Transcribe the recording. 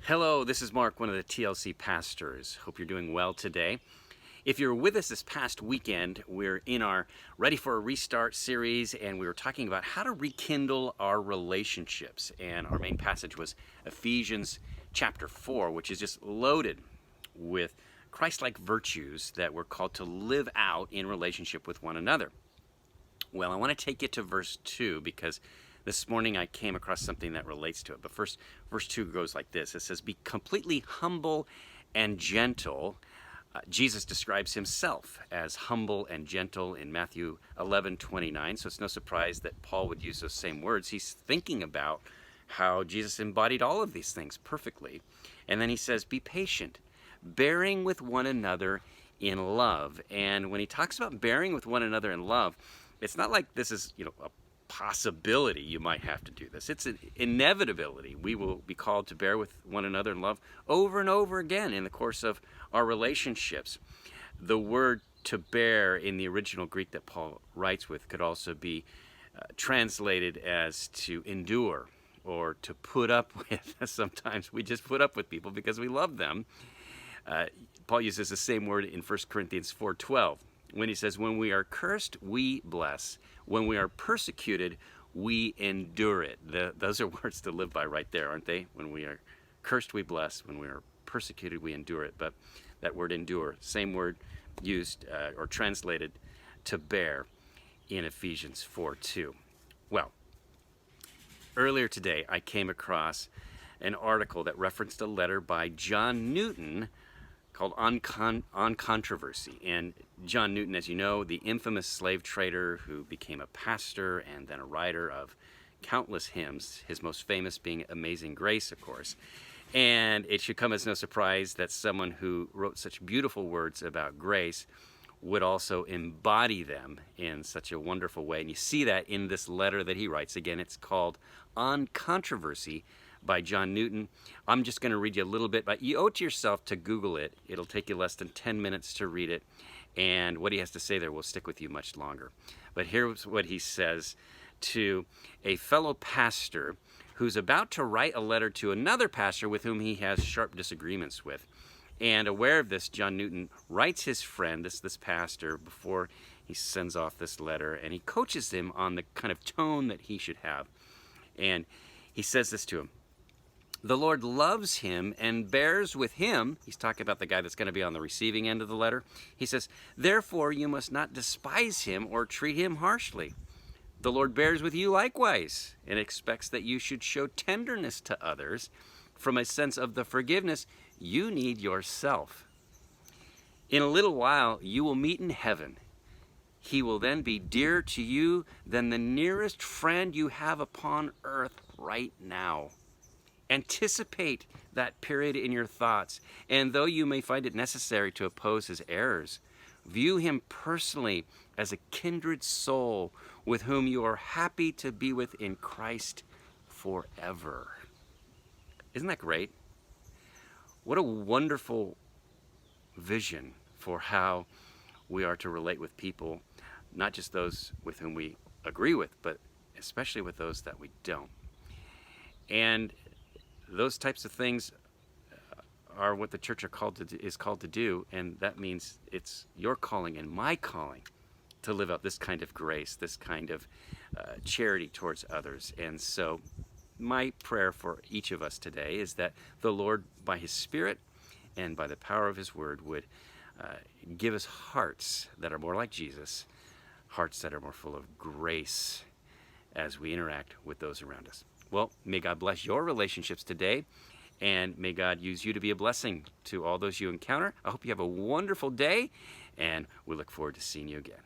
Hello, this is Mark, one of the TLC pastors. Hope you're doing well today. If you're with us this past weekend, we're in our Ready for a Restart series, and we were talking about how to rekindle our relationships. And our main passage was Ephesians chapter 4, which is just loaded with Christ-like virtues that we're called to live out in relationship with one another. Well, I want to take you to verse 2 because this morning I came across something that relates to it. But first, verse 2 goes like this. It says, "Be completely humble and gentle." Jesus describes himself as humble and gentle in Matthew 11:29. So it's no surprise that Paul would use those same words. He's thinking about how Jesus embodied all of these things perfectly. And then he says, "Be patient, bearing with one another in love." And when he talks about bearing with one another in love, it's not like this is, a possibility you might have to do this. It's an inevitability. We will be called to bear with one another in love over and over again in the course of our relationships. The word to bear in the original Greek that Paul writes with could also be translated as to endure or to put up with. Sometimes we just put up with people because we love them. Paul uses the same word in 1 Corinthians 4:12 when he says, "When we are cursed, we bless. When we are persecuted, we endure it." Those are words to live by right there, aren't they? When we are cursed, we bless. When we are persecuted, we endure it. But that word endure, same word used or translated to bear in Ephesians 4:2. Well, earlier today, I came across an article that referenced a letter by John Newton called On Controversy. And John Newton, as you know, the infamous slave trader who became a pastor and then a writer of countless hymns, his most famous being Amazing Grace, of course. And it should come as no surprise that someone who wrote such beautiful words about grace would also embody them in such a wonderful way. And you see that in this letter that he writes. Again, it's called On Controversy by John Newton. I'm just going to read you a little bit, but you owe it to yourself to Google it. It'll take you less than 10 minutes to read it, and what he has to say there will stick with you much longer. But here's what he says to a fellow pastor who's about to write a letter to another pastor with whom he has sharp disagreements with. And aware of this, John Newton writes his friend, this pastor, before he sends off this letter, and he coaches him on the kind of tone that he should have. And he says this to him: "The Lord loves him and bears with him." He's talking about the guy that's going to be on the receiving end of the letter. He says, "Therefore you must not despise him or treat him harshly. The Lord bears with you likewise and expects that you should show tenderness to others from a sense of the forgiveness you need yourself. In a little while you will meet in heaven. He will then be dearer to you than the nearest friend you have upon earth right now. Anticipate that period in your thoughts, and though you may find it necessary to oppose his errors, view him personally as a kindred soul with whom you are happy to be with in Christ forever." Isn't that great? What a wonderful vision for how we are to relate with people, not just those with whom we agree with, but especially with those that we don't. And those types of things are what the church is called to do, and that means it's your calling and my calling to live out this kind of grace, this kind of charity towards others. And so my prayer for each of us today is that the Lord, by his Spirit and by the power of his word, would give us hearts that are more like Jesus, hearts that are more full of grace as we interact with those around us. Well, may God bless your relationships today, and may God use you to be a blessing to all those you encounter. I hope you have a wonderful day, and we look forward to seeing you again.